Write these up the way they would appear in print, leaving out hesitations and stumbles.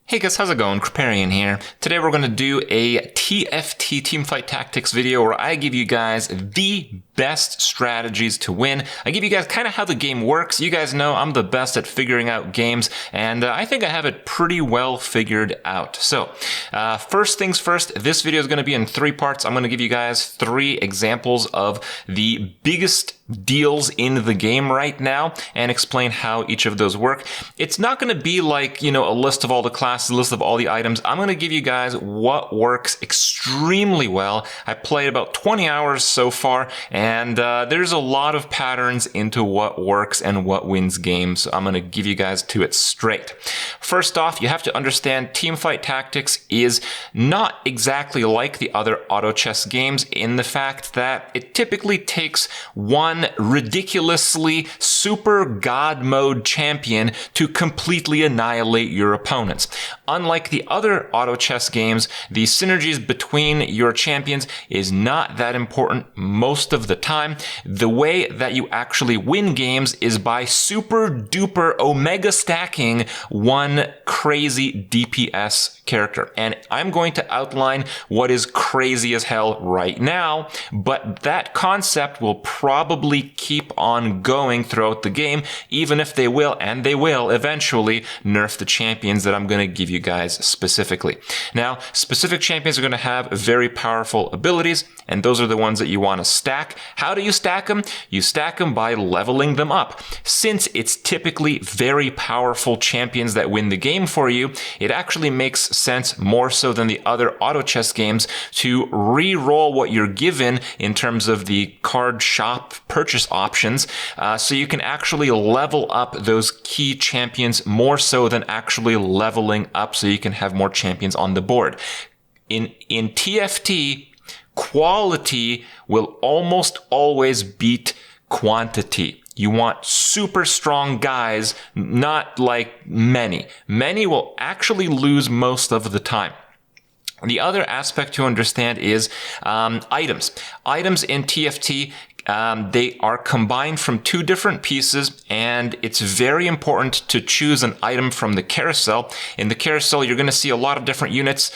Hey guys, how's it going? Kripparrian here. Today we're going to do a TFT Teamfight Tactics video where I give you guys the best strategies to win. I give you guys kind of how the game works. You guys know I'm the best at figuring out games, and I think I have it pretty well figured out. So, first things first, this video is going to be in 3 parts. I'm going to give you guys 3 examples of the biggest deals in the game right now and explain how each of those work. It's not going to be like, a list of all the classes, a list of all the items. I'm going to give you guys what works extremely well. I played about 20 hours so far, and there's a lot of patterns into what works and what wins games. So I'm going to give you guys to it straight. First off, you have to understand Teamfight Tactics is not exactly like the other auto chess games in the fact that it typically takes one ridiculously super god mode champion to completely annihilate your opponents. Unlike the other auto chess games, the synergies between your champions is not that important most of the time. The way that you actually win games is by super duper omega stacking one crazy DPS character. And I'm going to outline what is crazy as hell right now, but that concept will probably keep on going throughout the game, even if they will eventually nerf the champions that I'm going to give you guys specifically. Now, specific champions are going to have very powerful abilities, and those are the ones that you want to stack. How do you stack them? You stack them by leveling them up. Since it's typically very powerful champions that win the game for you, it actually makes sense more so than the other auto chess games to re-roll what you're given in terms of the card shop purchase options, so you can actually level up those key champions more so than actually leveling up so you can have more champions on the board. In TFT, quality will almost always beat quantity. You want super strong guys, not like many. Many will actually lose most of the time. The other aspect to understand is items. Items in TFT, they are combined from 2 different pieces, and it's very important to choose an item from the carousel. In the carousel, you're going to see a lot of different units.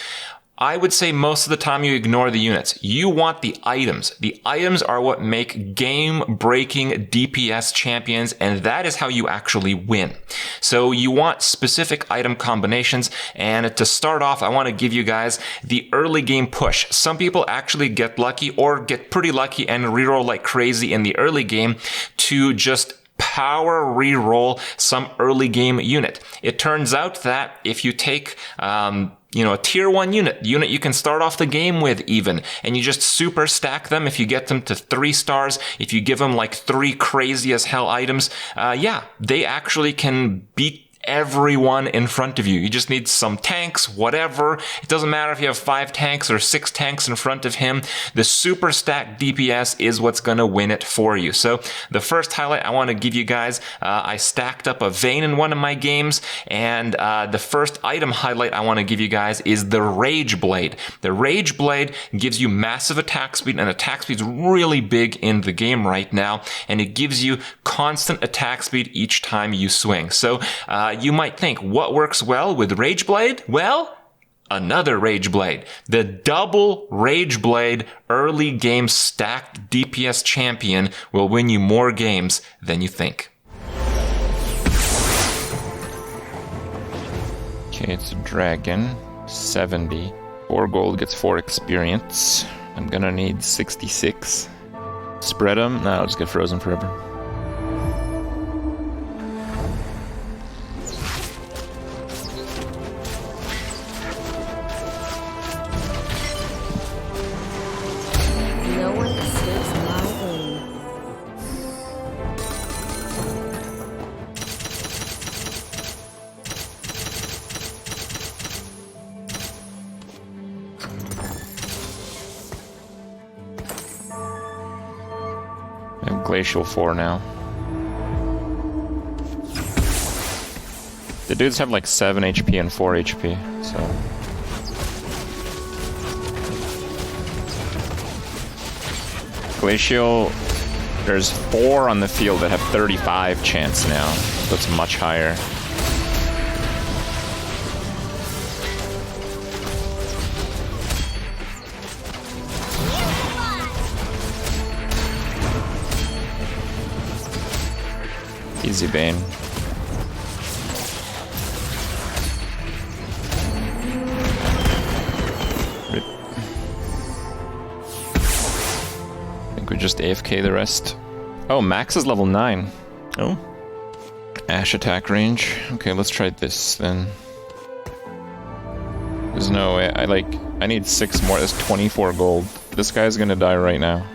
I would say most of the time you ignore the units. You want the items. The items are what make game-breaking DPS champions, and that is how you actually win. So you want specific item combinations, and to start off, I want to give you guys the early game push. Some people actually get lucky or get pretty lucky and reroll like crazy in the early game to just power reroll some early game unit. It turns out that if you take a tier 1 unit you can start off the game with even, and you just super stack them. If you get them to 3 stars, if you give them like 3 crazy as hell items, they actually can beat everyone in front of you. You just need some tanks, whatever. It doesn't matter if you have 5 tanks or 6 tanks in front of him. The super stacked DPS is what's going to win it for you. So the first highlight I want to give you guys, I stacked up a Vayne in one of my games, and the first item highlight I want to give you guys is the Rage Blade. The Rage Blade gives you massive attack speed, and attack speed is really big in the game right now, and it gives you constant attack speed each time you swing. So you might think, what works well with Rage Blade? Well, another Rage Blade. The double Rage Blade early game stacked DPS champion will win you more games than you think. Okay, it's a dragon. 70. 4 gold gets 4 experience. I'm gonna need 66. Spread them. No, I'll just get frozen forever. Glacial 4 now. The dudes have like 7 HP and 4 HP, so Glacial, there's 4 on the field that have 35 chance now, so it's much higher. Easy Bane. I think we just AFK the rest. Oh, Max is level 9. Oh. Ash attack range. Okay, let's try this then. There's no way. I need 6 more. That's 24 gold. This guy's gonna die right now.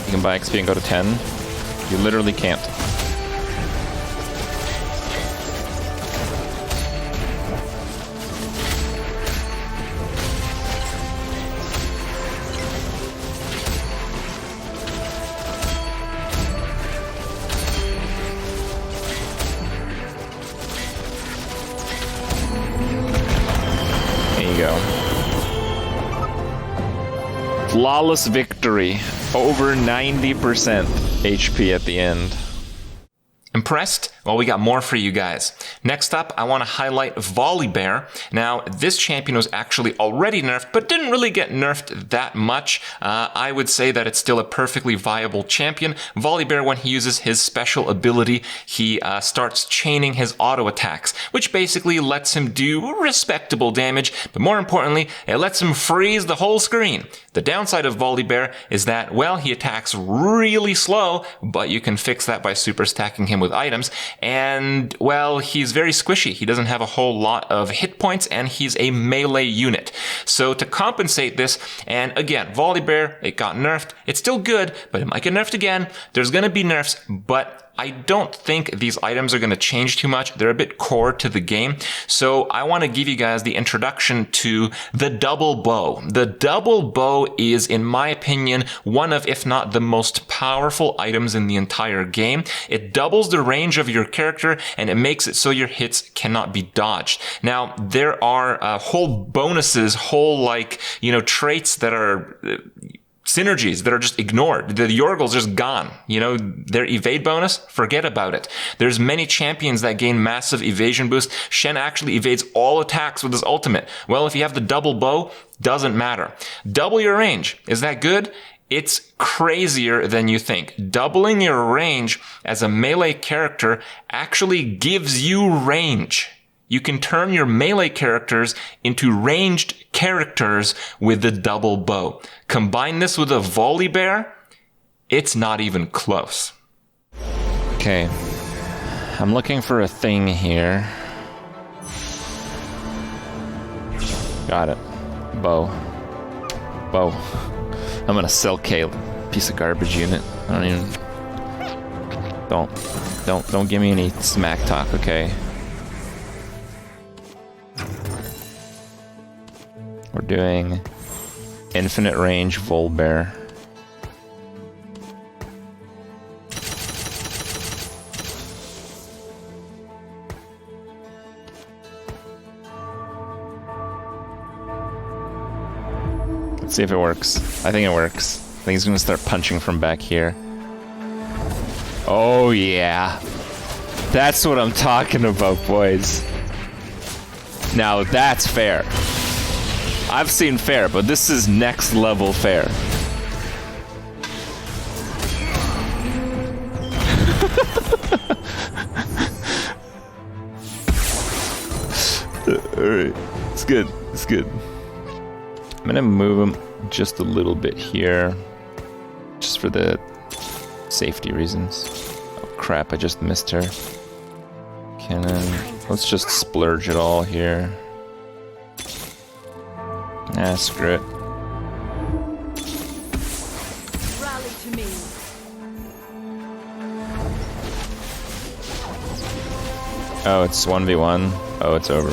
You can buy XP and go to 10. You literally can't. Flawless victory. Over 90% HP at the end. Impressed? Well, we got more for you guys. Next up, I want to highlight Volibear. Now, this champion was actually already nerfed, but didn't really get nerfed that much. I would say that it's still a perfectly viable champion. Volibear, when he uses his special ability, he starts chaining his auto attacks, which basically lets him do respectable damage, but more importantly, it lets him freeze the whole screen. The downside of Volibear is that, well, he attacks really slow, but you can fix that by super stacking him with items. And, well, he's very squishy. He doesn't have a whole lot of hit points, and he's a melee unit. So to compensate this, and again, Volibear, it got nerfed. It's still good, but it might get nerfed again. There's going to be nerfs, but I don't think these items are going to change too much. They're a bit core to the game. So I want to give you guys the introduction to the double bow. The double bow is, in my opinion, one of, if not the most powerful items in the entire game. It doubles the range of your character, and it makes it so your hits cannot be dodged. Now, there are whole bonuses, traits that are synergies that are just ignored. The Yorgle's just gone. Their evade bonus, forget about it. There's many champions that gain massive evasion boost. Shen actually evades all attacks with his ultimate. Well, if you have the double bow, doesn't matter. Double your range. Is that good? It's crazier than you think. Doubling your range as a melee character actually gives you range. You can turn your melee characters into ranged characters with the double bow. Combine this with a Volibear, it's not even close. Okay. I'm looking for a thing here. Got it. Bow. I'm gonna sell Kale. Piece of garbage unit. Don't give me any smack talk, okay? We're doing infinite range Volibear. Let's see if it works. I think it works. I think he's gonna start punching from back here. Oh yeah. That's what I'm talking about, boys. Now that's fair. I've seen fair, but this is next level fair. Alright, it's good, it's good. I'm gonna move him just a little bit here, just for the safety reasons. Oh crap, I just missed her. Cannon, let's just splurge it all here. Ah, screw it. Rally to me. Oh, it's 1v1. Oh, it's over.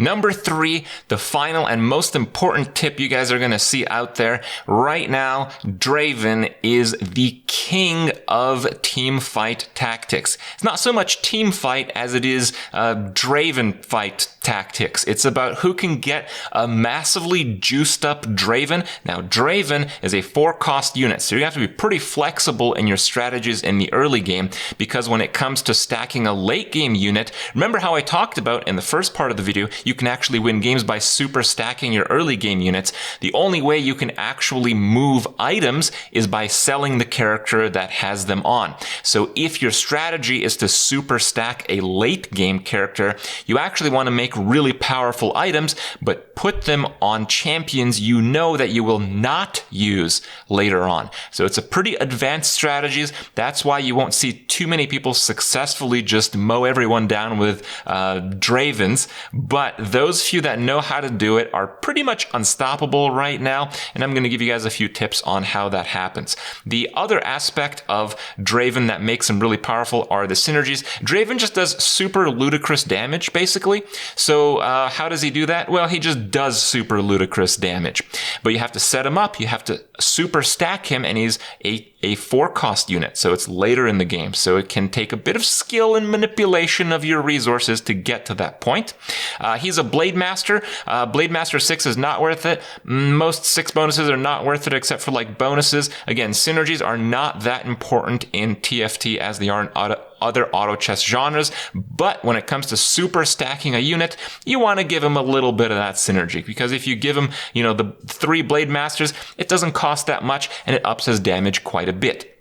Number 3, the final and most important tip you guys are going to see out there right now, Draven is the king of teamfight tactics. It's not so much teamfight as it is Draven fight tactics. It's about who can get a massively juiced up Draven. Now, Draven is a 4-cost unit, so you have to be pretty flexible in your strategies in the early game, because when it comes to stacking a late game unit, remember how I talked about in the first part of the video, you can actually win games by super stacking your early game units. The only way you can actually move items is by selling the character that has them on. So if your strategy is to super stack a late game character, you actually want to make really powerful items, but put them on champions you know that you will not use later on. So it's a pretty advanced strategies. That's why you won't see too many people successfully just mow everyone down with Dravens, but those few that know how to do it are pretty much unstoppable right now, and I'm going to give you guys a few tips on how that happens. The other aspect of Draven that makes him really powerful are the synergies. Draven just does super ludicrous damage, basically. So how does he do that? Well, he just does super ludicrous damage. But you have to set him up, you have to super stack him, and he's a 4-cost unit, so it's later in the game. So it can take a bit of skill and manipulation of your resources to get to that point. He's a Blade Master. Blade Master 6 is not worth it. Most 6 bonuses are not worth it except for like bonuses. Again, synergies are not that important in TFT as they are in other auto chess genres, but when it comes to super stacking a unit, you want to give him a little bit of that synergy, because if you give him, you know, the 3 Blade Masters, it doesn't cost that much and it ups his damage quite a bit.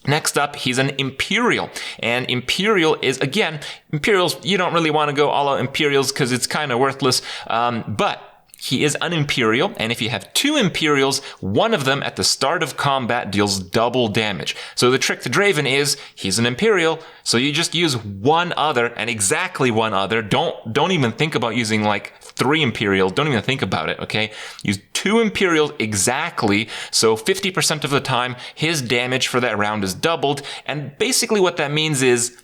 Next up, he's an Imperial, and Imperial is, again, Imperials, you don't really want to go all out Imperials because it's kind of worthless, but he is an Imperial, and if you have 2 Imperials, one of them at the start of combat deals double damage. So the trick to Draven is, he's an Imperial, so you just use one other, and exactly one other. Don't even think about using like 3 Imperials. Don't even think about it, okay? Use 2 Imperials exactly, so 50% of the time, his damage for that round is doubled, and basically what that means is,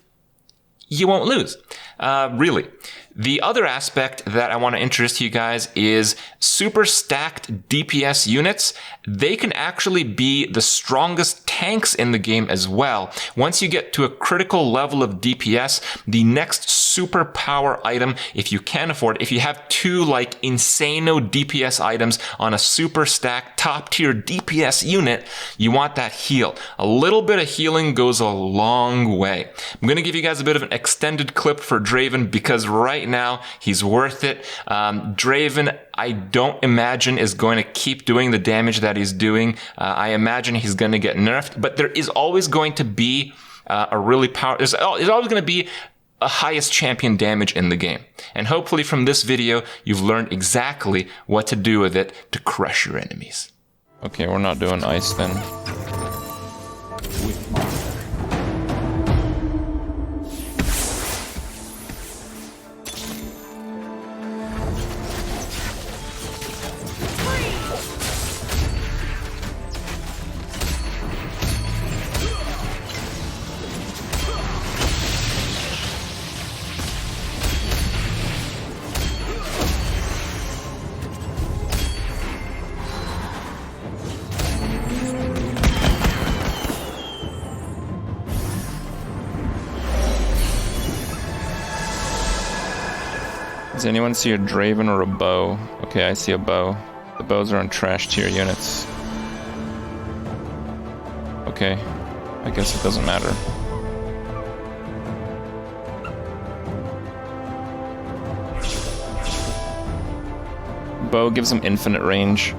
you won't lose, really. The other aspect that I want to introduce to you guys is super stacked DPS units. They can actually be the strongest tanks in the game as well. Once you get to a critical level of DPS, the next super power item, if you can afford it, if you have 2 like insano DPS items on a super stacked top tier DPS unit, you want that heal. A little bit of healing goes a long way. I'm going to give you guys a bit of an extended clip for Draven because right now he's worth it. Draven, I don't imagine is going to keep doing the damage that he's doing. I imagine he's going to get nerfed, but there is always going to be a really there's always going to be a highest champion damage in the game. And hopefully from this video, you've learned exactly what to do with it to crush your enemies. Okay, we're not doing ice then. Does anyone see a Draven or a bow? Okay, I see a bow. The bows are on trash tier units. Okay, I guess it doesn't matter. Bow gives them infinite range.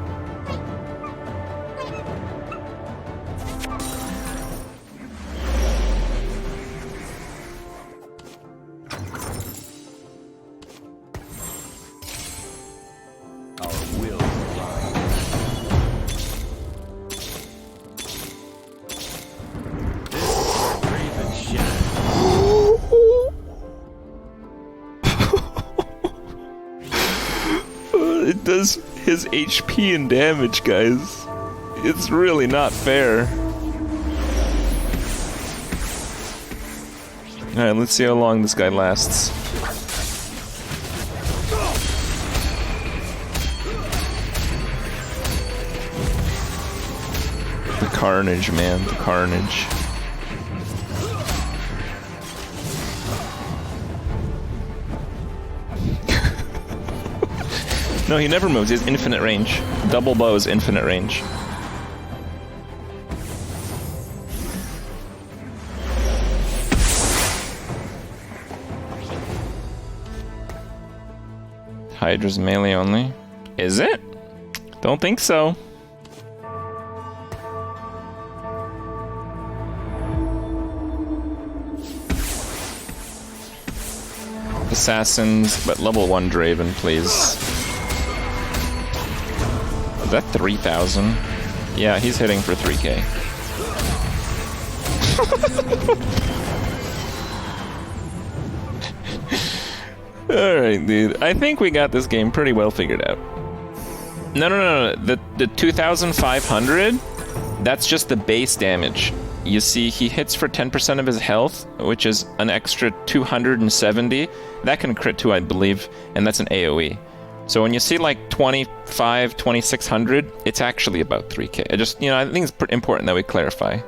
It does his HP and damage, guys. It's really not fair. Alright, let's see how long this guy lasts. carnage, man. The carnage. No, he never moves. He has infinite range. Double bow is infinite range. Hydra's melee only. Is it? Don't think so. Assassins, but level 1 Draven, please. Is that 3,000? Yeah, he's hitting for 3k. Alright, dude. I think we got this game pretty well figured out. No. The 2,500, that's just the base damage. You see, he hits for 10% of his health, which is an extra 270. That can crit too, I believe, and that's an AoE. So when you see like 25, 2,600, it's actually about 3k. I just, I think it's important that we clarify.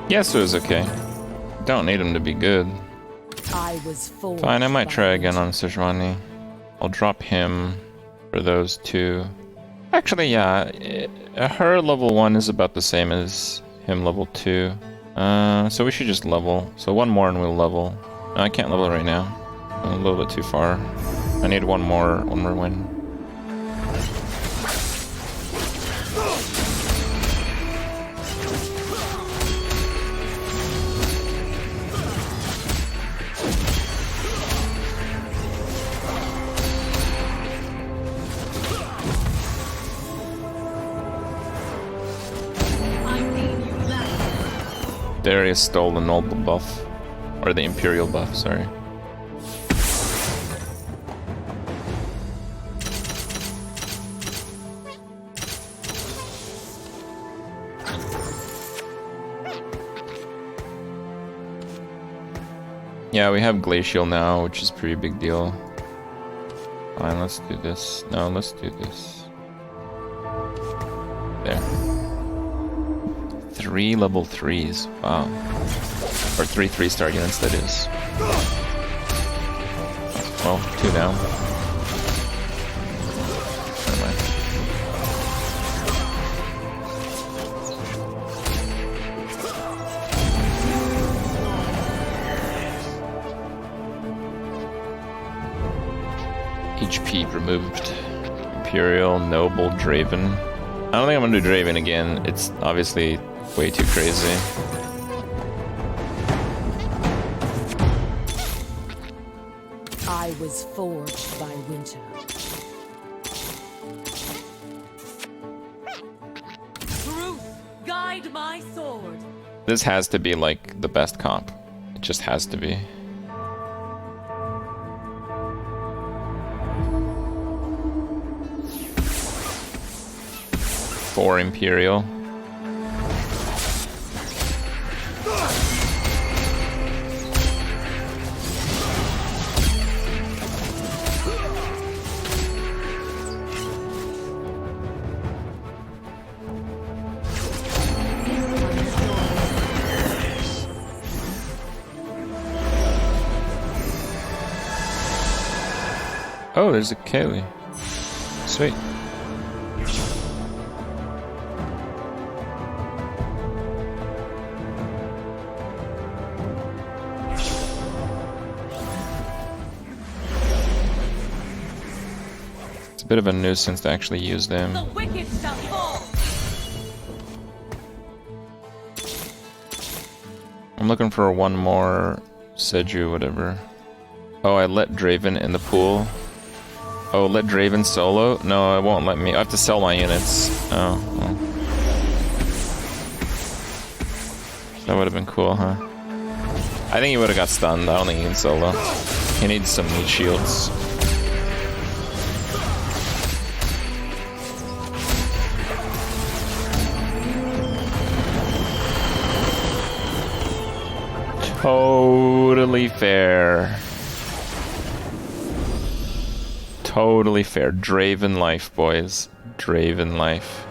Yes, it was okay. Don't need him to be good. I was Fine, I might try again on Sejuani. I'll drop him for those two. Actually, yeah, her level 1 is about the same as him level 2. So we should just level. So one more and we'll level. No, I can't level right now. I'm a little bit too far. I need one more win. Darius stole the noble buff. Or the imperial buff, sorry. Yeah, we have Glacial now, which is a pretty big deal. Fine, let's do this. No, let's do this. There. 3 level 3s. Wow. Or 3 3-star units, that is. Well, 2 now. Never mind. HP removed. Imperial, Noble, Draven. I don't think I'm gonna do Draven again. It's obviously way too crazy. I was forged by winter. Truth, guide my sword. This has to be like the best comp. It just has to be. For Imperial. Oh, there's a Kaylee. Sweet. It's a bit of a nuisance to actually use them. The wicked shall fall. I'm looking for one more Seju, whatever. Oh, I let Draven in the pool. Oh, let Draven solo? No, it won't let me. I have to sell my units. Oh, well. That would have been cool, huh? I think he would have got stunned. I don't think he can solo. He needs some meat shields. Totally fair. Totally fair. Draven life, boys. Draven life.